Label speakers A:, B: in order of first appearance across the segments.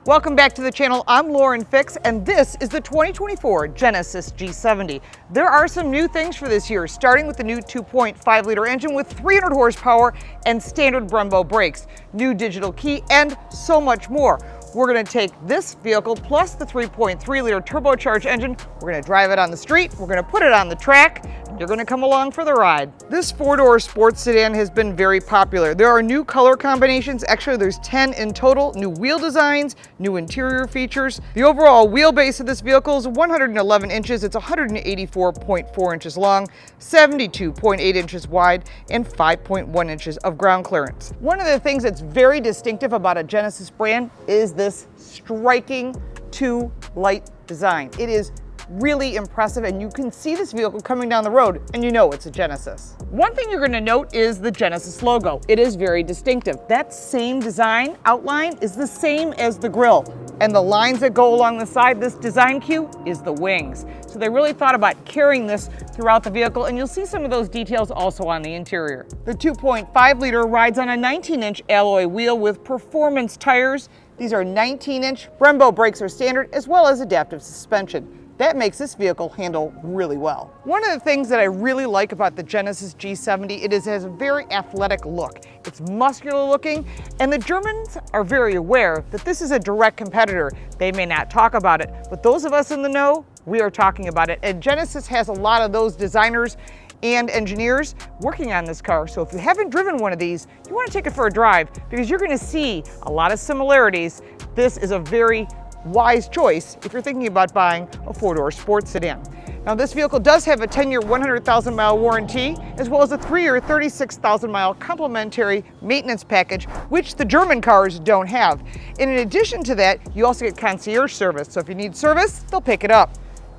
A: Welcome back to the channel. I'm Lauren Fix, and this is the 2024 Genesis G70. There are some new things for this year, starting with the new 2.5-liter engine with 300 horsepower and standard Brembo brakes, new digital key, and so much more. We're going to take this vehicle plus the 3.3-liter turbocharged engine, we're going to drive it on the street, we're going to put it on the track, and you're going to come along for the ride. This four-door sports sedan has been very popular. There are new color combinations, actually there's 10 in total, new wheel designs, new interior features. The overall wheelbase of this vehicle is 111 inches, it's 184.4 inches long, 72.8 inches wide, and 5.1 inches of ground clearance. One of the things that's very distinctive about a Genesis brand is this striking two-light design. It is really impressive, and you can see this vehicle coming down the road and you know it's a Genesis. One thing you're going to note is the Genesis logo. It is very distinctive. That same design outline is the same as the grille, and the lines that go along the side, this design cue, is the wings. So they really thought about carrying this throughout the vehicle, and you'll see some of those details also on the interior. The 2.5-liter rides on a 19-inch alloy wheel with performance tires. These are 19-inch. Brembo brakes are standard, as well as adaptive suspension. That makes this vehicle handle really well. One of the things that I really like about the Genesis G70, it has a very athletic look. It's muscular looking, and the Germans are very aware that this is a direct competitor. They may not talk about it, but those of us in the know, we are talking about it. And Genesis has a lot of those designers and engineers working on this car. So if you haven't driven one of these, you want to take it for a drive because you're going to see a lot of similarities. This is a very wise choice if you're thinking about buying a four-door sports sedan. Now this vehicle does have a 10-year 100,000-mile warranty, as well as a 3-year 36,000-mile complimentary maintenance package, which the German cars don't have. And in addition to that, you also get concierge service. So if you need service, they'll pick it up.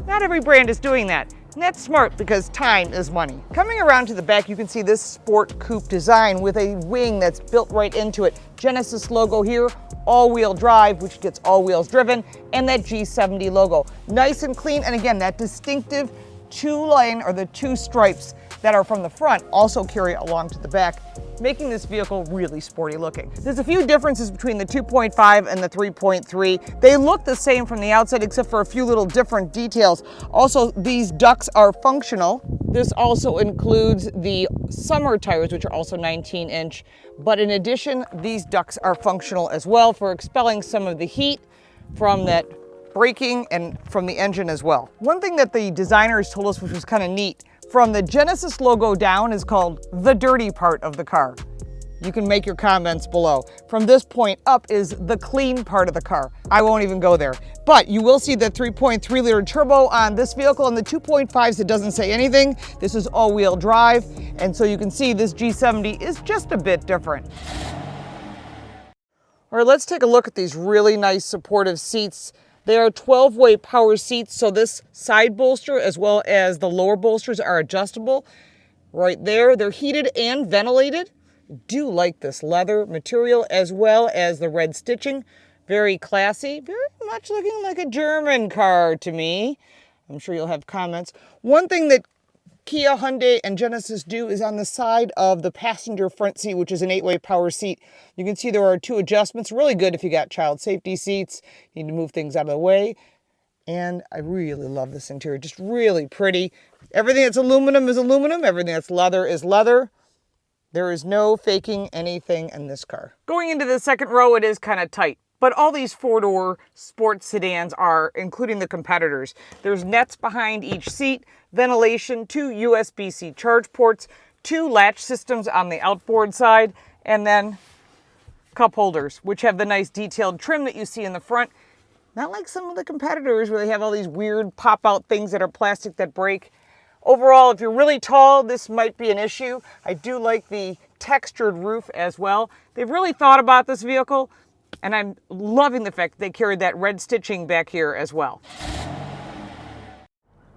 A: Not every brand is doing that. And that's smart because time is money. Coming around to the back, you can see this sport coupe design with a wing that's built right into it. Genesis logo here, all-wheel drive, which gets all wheels driven, and that G70 logo. Nice and clean, and again, that distinctive two-lane or the two stripes that are from the front also carry along to the back, making this vehicle really sporty looking. There's a few differences between the 2.5 and the 3.3. They look the same from the outside except for a few little different details. Also, these ducts are functional. This also includes the summer tires, which are also 19-inch. But in addition, these ducts are functional as well for expelling some of the heat from that braking and from the engine as well. One thing that the designers told us, which was kind of neat, from the Genesis logo down is called the dirty part of the car. You can make your comments below. From this point up is the clean part of the car. I won't even go there. But you will see the 3.3-liter turbo on this vehicle, and the 2.5s, it doesn't say anything. This is all-wheel drive, and so you can see this G70 is just a bit different. All right, let's take a look at these really nice supportive seats. They are 12-way power seats, so this side bolster as well as the lower bolsters are adjustable. Right there, they're heated and ventilated. Do like this leather material as well as the red stitching. Very classy, very much looking like a German car to me. I'm sure you'll have comments. One thing that Kia, Hyundai, and Genesis do is on the side of the passenger front seat, which is an 8-way power seat. You can see there are two adjustments. Really good if you got child safety seats. You need to move things out of the way. And I really love this interior, just really pretty. Everything that's aluminum is aluminum. Everything that's leather is leather. There is no faking anything in this car. Going into the second row, it is kind of tight. But all these four-door sports sedans are, including the competitors. There's nets behind each seat, ventilation, 2 USB-C charge ports, 2 latch systems on the outboard side, and then cup holders, which have the nice detailed trim that you see in the front. Not like some of the competitors where they have all these weird pop-out things that are plastic that break. Overall, if you're really tall, this might be an issue. I do like the textured roof as well. They've really thought about this vehicle, and I'm loving the fact that they carried that red stitching back here as well.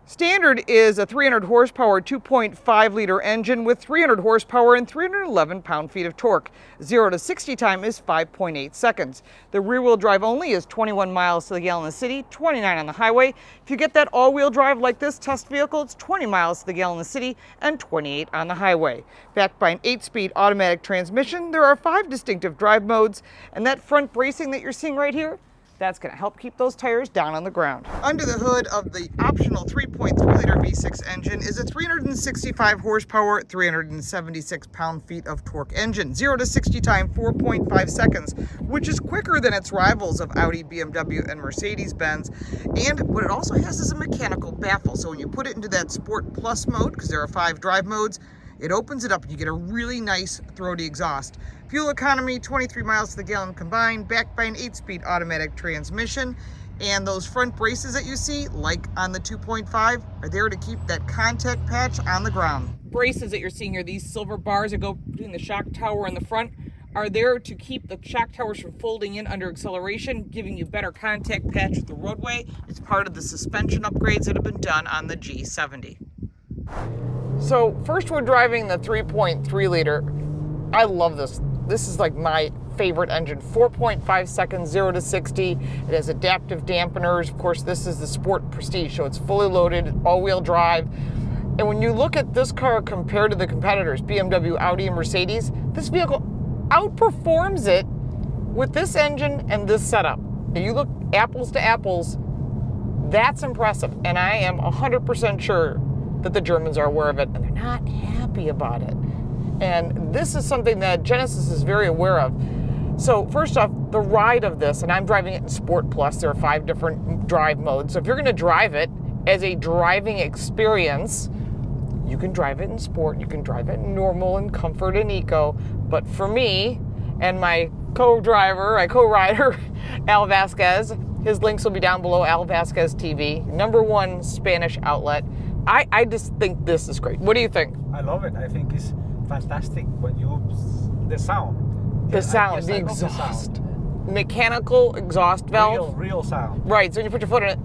A: Standard is a 300 horsepower 2.5 liter engine with 300 horsepower and 311 pound-feet of torque. 0 to 60 time is 5.8 seconds. The rear-wheel drive only is 21 miles to the gallon in the city, 29 on the highway. If you get that all-wheel drive like this test vehicle, it's 20 miles to the gallon in the city and 28 on the highway. Backed by an 8-speed automatic transmission, there are 5 distinctive drive modes, and that front bracing that you're seeing right here, that's going to help keep those tires down on the ground. Under the hood of the optional 3.3-liter V6 engine is a 365 horsepower, 376 pound-feet of torque engine. 0 to 60 time, 4.5 seconds, which is quicker than its rivals of Audi, BMW, and Mercedes-Benz. And what it also has is a mechanical baffle. So when you put it into that Sport Plus mode, because there are 5 drive modes, it opens it up and you get a really nice throaty exhaust. Fuel economy, 23 miles to the gallon combined, backed by an 8-speed automatic transmission. And those front braces that you see, like on the 2.5, are there to keep that contact patch on the ground. Braces that you're seeing here, these silver bars that go between the shock tower and the front, are there to keep the shock towers from folding in under acceleration, giving you better contact patch with the roadway. It's part of the suspension upgrades that have been done on the G70. So first we're driving the 3.3 liter. I love this. This is like my favorite engine. 4.5 seconds, 0 to 60. It has adaptive dampeners. Of course, this is the Sport Prestige, so it's fully loaded, all-wheel drive. And when you look at this car compared to the competitors, BMW, Audi, and Mercedes, this vehicle outperforms it with this engine and this setup. If you look apples to apples, that's impressive. And I am 100% sure that the Germans are aware of it, and they're not happy about it. And this is something that Genesis is very aware of. So first off, the ride of this, and I'm driving it in Sport Plus, there are 5 different drive modes. So if you're gonna drive it as a driving experience, you can drive it in Sport, you can drive it in normal and Comfort and Eco. But for me and my co-rider, Al Vasquez, his links will be down below, Al Vasquez TV, #1 Spanish outlet. I just think this is great. What do you think?
B: I love it. I think it's fantastic when the sound.
A: The exhaust. Mechanical exhaust valve.
B: Real sound.
A: Right, so when you put your foot in it,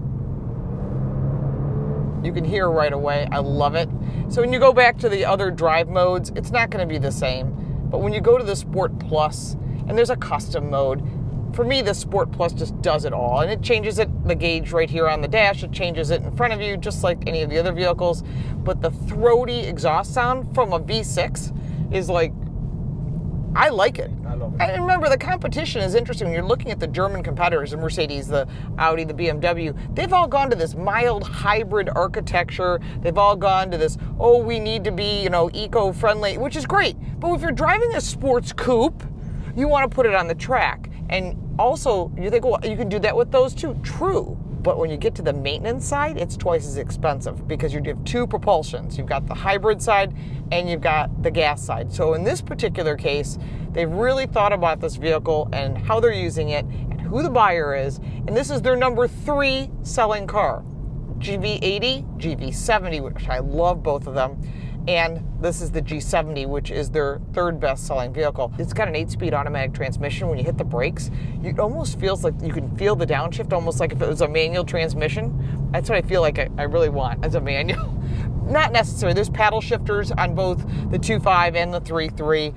A: you can hear right away. I love it. So when you go back to the other drive modes, it's not going to be the same. But when you go to the Sport Plus, and there's a custom mode, for me, the Sport Plus just does it all. And it changes it, the gauge right here on the dash, it changes it in front of you, just like any of the other vehicles. But the throaty exhaust sound from a V6 is like, I like it.
B: I love it.
A: And remember, the competition is interesting. When you're looking at the German competitors, the Mercedes, the Audi, the BMW, they've all gone to this mild hybrid architecture. They've all gone to this, oh, we need to be, eco-friendly, which is great. But if you're driving a sports coupe, you want to put it on the track. And also, you think, well, you can do that with those too. True. But when you get to the maintenance side, it's twice as expensive because you have 2 propulsions. You've got the hybrid side and you've got the gas side. So in this particular case, they've really thought about this vehicle and how they're using it and who the buyer is. And this is their #3 selling car. GV80, GV70, which I love both of them. And this is the G70, which is their 3rd best selling vehicle. It's got an 8-speed automatic transmission. When you hit the brakes, it almost feels like you can feel the downshift, almost like if it was a manual transmission. That's what I feel like I really want as a manual. Not necessary. There's paddle shifters on both the 2.5 and the 3.3.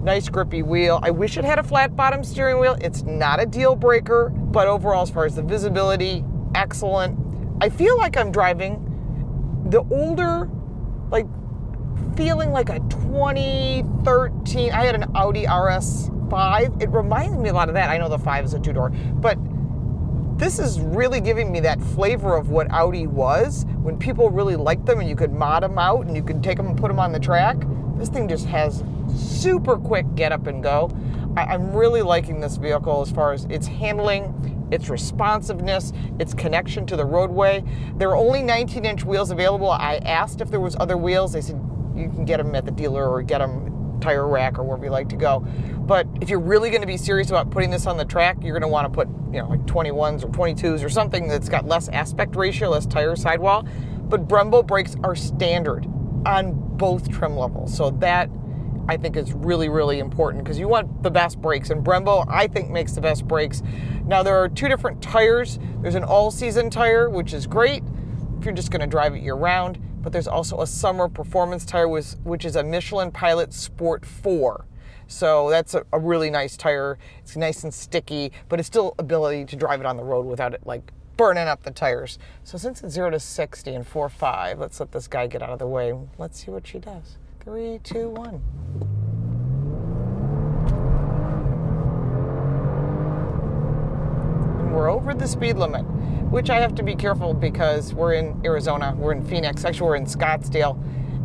A: Nice grippy wheel. I wish it had a flat bottom steering wheel. It's not a deal breaker, but overall, as far as the visibility, excellent. I feel like I'm driving the older, feeling like a 2013, I had an Audi RS5. It reminds me a lot of that. I know the 5 is a 2-door, but this is really giving me that flavor of what Audi was when people really liked them and you could mod them out and you could take them and put them on the track. This thing just has super quick get up and go. I'm really liking this vehicle as far as its handling, its responsiveness, its connection to the roadway. There are only 19-inch wheels available. I asked if there was other wheels. They said you can get them at the dealer or get them tire rack or wherever you like to go. But if you're really going to be serious about putting this on the track, you're going to want to put, like 21s or 22s or something that's got less aspect ratio, less tire sidewall. But Brembo brakes are standard on both trim levels. So that, I think, is really, really important because you want the best brakes. And Brembo, I think, makes the best brakes. Now, there are 2 different tires. There's an all-season tire, which is great if you're just going to drive it year round. But there's also a summer performance tire, which is a Michelin Pilot Sport 4. So that's a really nice tire. It's nice and sticky, but it's still ability to drive it on the road without it like burning up the tires. So since it's 0 to 60 in 4.5, let's let this guy get out of the way. Let's see what she does. 3, 2, 1. We're over the speed limit, which I have to be careful because we're in Arizona, we're in Phoenix, actually we're in Scottsdale,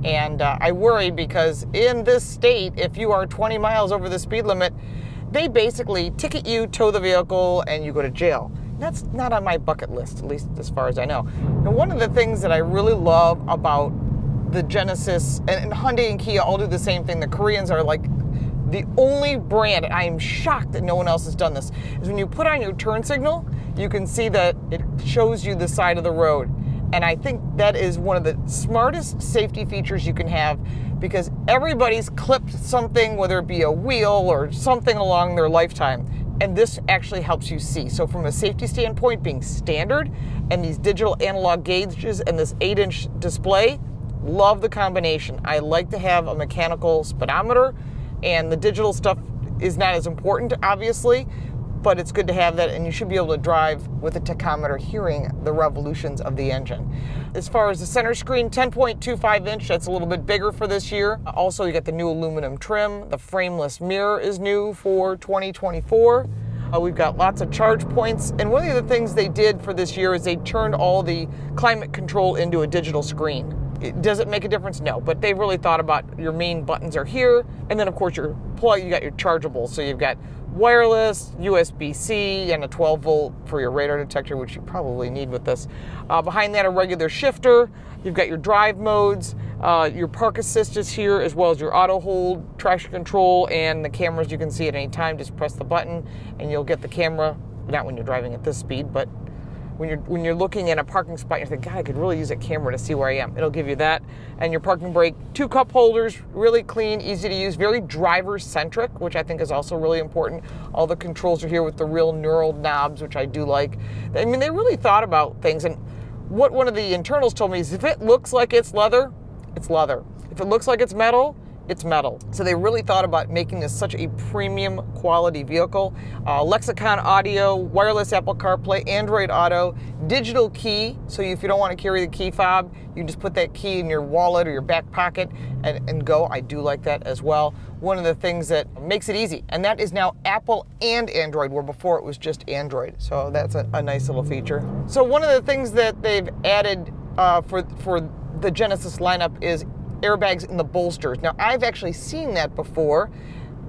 A: and I worry because in this state, if you are 20 miles over the speed limit, they basically ticket you, tow the vehicle, and you go to jail. That's not on my bucket list, at least as far as I know. Now, one of the things that I really love about the Genesis, and Hyundai and Kia all do the same thing, the Koreans are like the only brand, I am shocked that no one else has done this, is when you put on your turn signal, you can see that it shows you the side of the road. And I think that is one of the smartest safety features you can have, because everybody's clipped something, whether it be a wheel or something along their lifetime. And this actually helps you see. So from a safety standpoint, being standard, and these digital analog gauges and this 8-inch display, love the combination. I like to have a mechanical speedometer, and the digital stuff is not as important, obviously, but it's good to have that, and you should be able to drive with a tachometer hearing the revolutions of the engine. As far as the center screen, 10.25 inch, that's a little bit bigger for this year. Also, you got the new aluminum trim. The frameless mirror is new for 2024. We've got lots of charge points, and one of the things they did for this year is they turned all the climate control into a digital screen. Does it make a difference? No, but they really thought about your main buttons are here, and then of course your plug, you got your chargeables. So you've got wireless, USB-C, and a 12 volt for your radar detector, which you probably need with this. Behind that, a regular shifter. You've got your drive modes, your park assist is here, as well as your auto hold, traction control, and the cameras you can see at any time. Just press the button and you'll get the camera, not when you're driving at this speed, but when you're looking at a parking spot, you think, God, I could really use a camera to see where I am. It'll give you that. And your parking brake, 2 cup holders, really clean, easy to use, very driver-centric, which I think is also really important. All the controls are here with the real knurled knobs, which I do like. I mean, they really thought about things. And what one of the internals told me is if it looks like it's leather, it's leather. If it looks like it's metal, it's metal. So they really thought about making this such a premium quality vehicle. Lexicon audio, wireless Apple CarPlay, Android Auto, digital key. So if you don't want to carry the key fob, you just put that key in your wallet or your back pocket and go. I do like that as well. One of the things that makes it easy, and that is now Apple and Android, where before it was just Android. So that's a nice little feature. So one of the things that they've added for the Genesis lineup is airbags in the bolsters. Now, I've actually seen that before.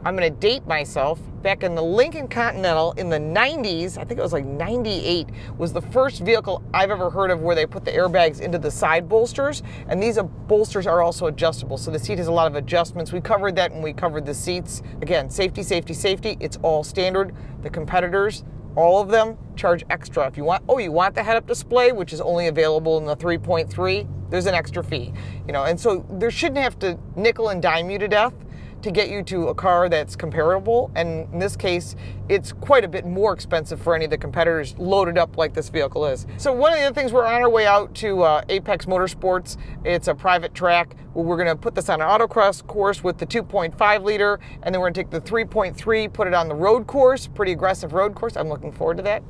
A: I'm going to date myself. Back in the Lincoln Continental in the 90s, I think it was like 98, was the first vehicle I've ever heard of where they put the airbags into the side bolsters. And these bolsters are also adjustable. So the seat has a lot of adjustments. We covered that when we covered the seats. Again, safety, safety, safety. It's all standard. The competitors, all of them, charge extra. If you want, you want the head-up display, which is only available in the 3.3, there's an extra fee, and so there shouldn't have to nickel and dime you to death to get you to a car that's comparable. And in this case, it's quite a bit more expensive for any of the competitors loaded up like this vehicle is. So one of the other things, we're on our way out to Apex Motorsports. It's a private track where we're gonna put this on an autocross course with the 2.5 liter, and then we're gonna take the 3.3, put it on the road course, pretty aggressive road course. I'm looking forward to that.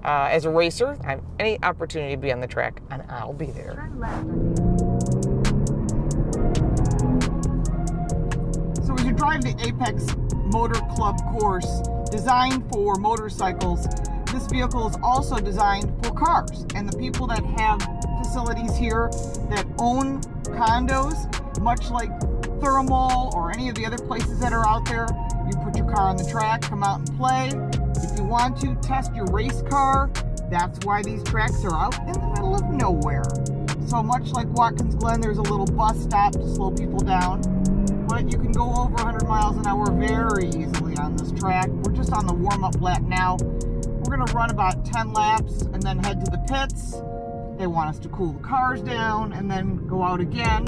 A: As a racer, I have any opportunity to be on the track, and I'll be there.
C: Turn left.
A: So as you drive the Apex Motor Club course, designed for motorcycles, this vehicle is also designed for cars. And the people that have facilities here that own condos, much like Thermal or any of the other places that are out there, you put your car on the track, come out and play. If you want to test your race car, that's why these tracks are out in the middle of nowhere. So much like Watkins Glen, there's a little bus stop to slow people down, but you can go over 100 miles an hour very easily on this track. We're just on the warm-up lap now. We're gonna run about 10 laps and then head to the pits. They want us to cool the cars down and then go out again.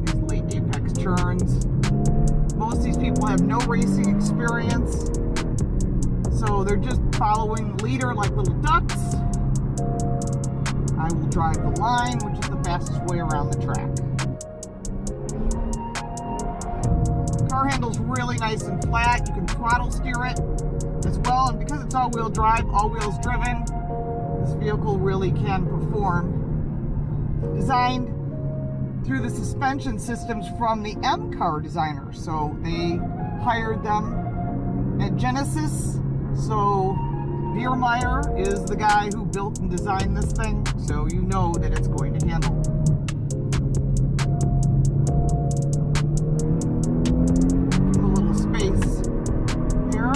A: These late Apex turns. Most of these people have no racing experience, so they're just following the leader like little ducks. I will drive the line, which is the fastest way around the track. Car handle's really nice and flat. You can throttle steer it as well, and because it's all-wheel drive, all wheels driven, this vehicle really can perform. Designed through the suspension systems from the M car designer, so they hired them at Genesis. So Biermeyer is the guy who built and designed this thing, so you know that it's going to handle. Give a little space here.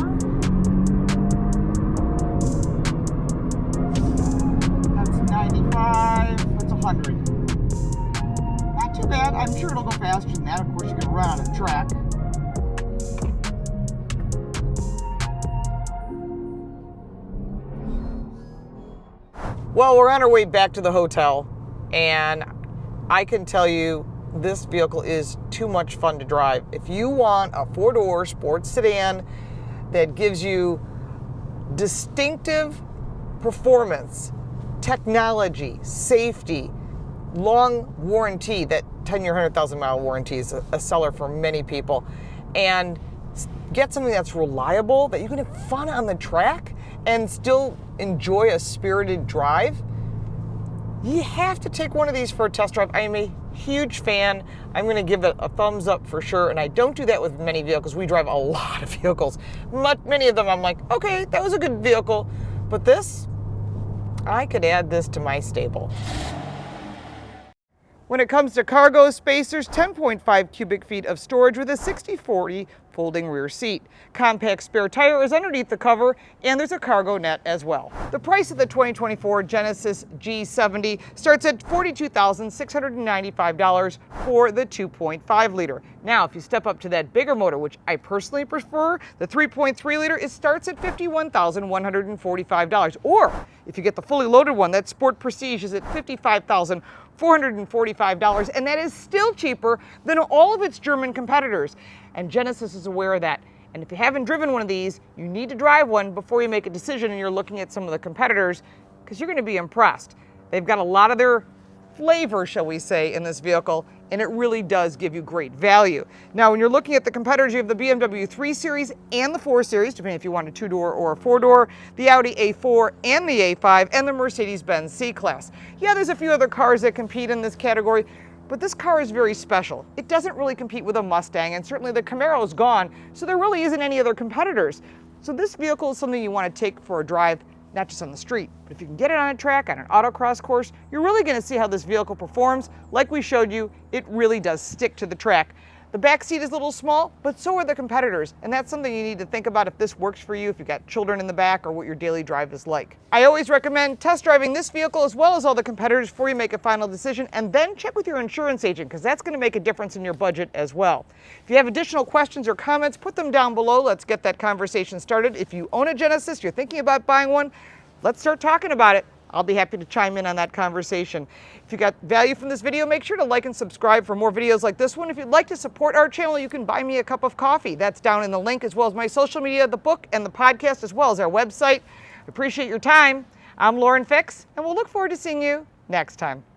A: That's 95, that's 100. Not too bad. I'm sure it'll go faster than that. Of course, you're going to run on a track. Well, we're on our way back to the hotel, and I can tell you this vehicle is too much fun to drive. If you want a four-door sports sedan that gives you distinctive performance, technology, safety, long warranty, that 10-year, 100,000-mile warranty is a seller for many people, and get something that's reliable, that you can have fun on the track and still enjoy a spirited drive, you have to take one of these for a test drive. I am a huge fan. I'm going to give it a thumbs up for sure, and I don't do that with many vehicles. We drive a lot of vehicles. Many of them I'm like, okay, that was a good vehicle, but this, I could add this to my stable. When it comes to cargo space, there's 10.5 cubic feet of storage with a 60/40 folding rear seat. Compact spare tire is underneath the cover, and there's a cargo net as well. The price of the 2024 Genesis G70 starts at $42,695 for the 2.5 liter. Now, if you step up to that bigger motor, which I personally prefer, the 3.3 liter, it starts at $51,145. Or if you get the fully loaded one, that Sport Prestige is at $55,445, and that is still cheaper than all of its German competitors. And Genesis is aware of that. And if you haven't driven one of these, you need to drive one before you make a decision and you're looking at some of the competitors, because you're going to be impressed. They've got a lot of their flavor, shall we say, in this vehicle, and it really does give you great value. Now, when you're looking at the competitors, you have the BMW 3 Series and the 4 Series, depending if you want a 2-door or a 4-door, the Audi A4 and the A5, and the Mercedes-Benz C-Class. Yeah, there's a few other cars that compete in this category, but this car is very special. It doesn't really compete with a Mustang, and certainly the Camaro is gone, so there really isn't any other competitors. So this vehicle is something you want to take for a drive, not just on the street, but if you can get it on a track, on an autocross course, you're really going to see how this vehicle performs. Like we showed you, it really does stick to the track. The back seat is a little small, but so are the competitors, and that's something you need to think about if this works for you, if you've got children in the back, or what your daily drive is like. I always recommend test driving this vehicle as well as all the competitors before you make a final decision, and then check with your insurance agent, because that's going to make a difference in your budget as well. If you have additional questions or comments, put them down below. Let's get that conversation started. If you own a Genesis, you're thinking about buying one, let's start talking about it. I'll be happy to chime in on that conversation. If you got value from this video, make sure to like and subscribe for more videos like this one. If you'd like to support our channel, you can buy me a cup of coffee. That's down in the link, as well as my social media, the book, and the podcast, as well as our website. I appreciate your time. I'm Lauren Fix, and we'll look forward to seeing you next time.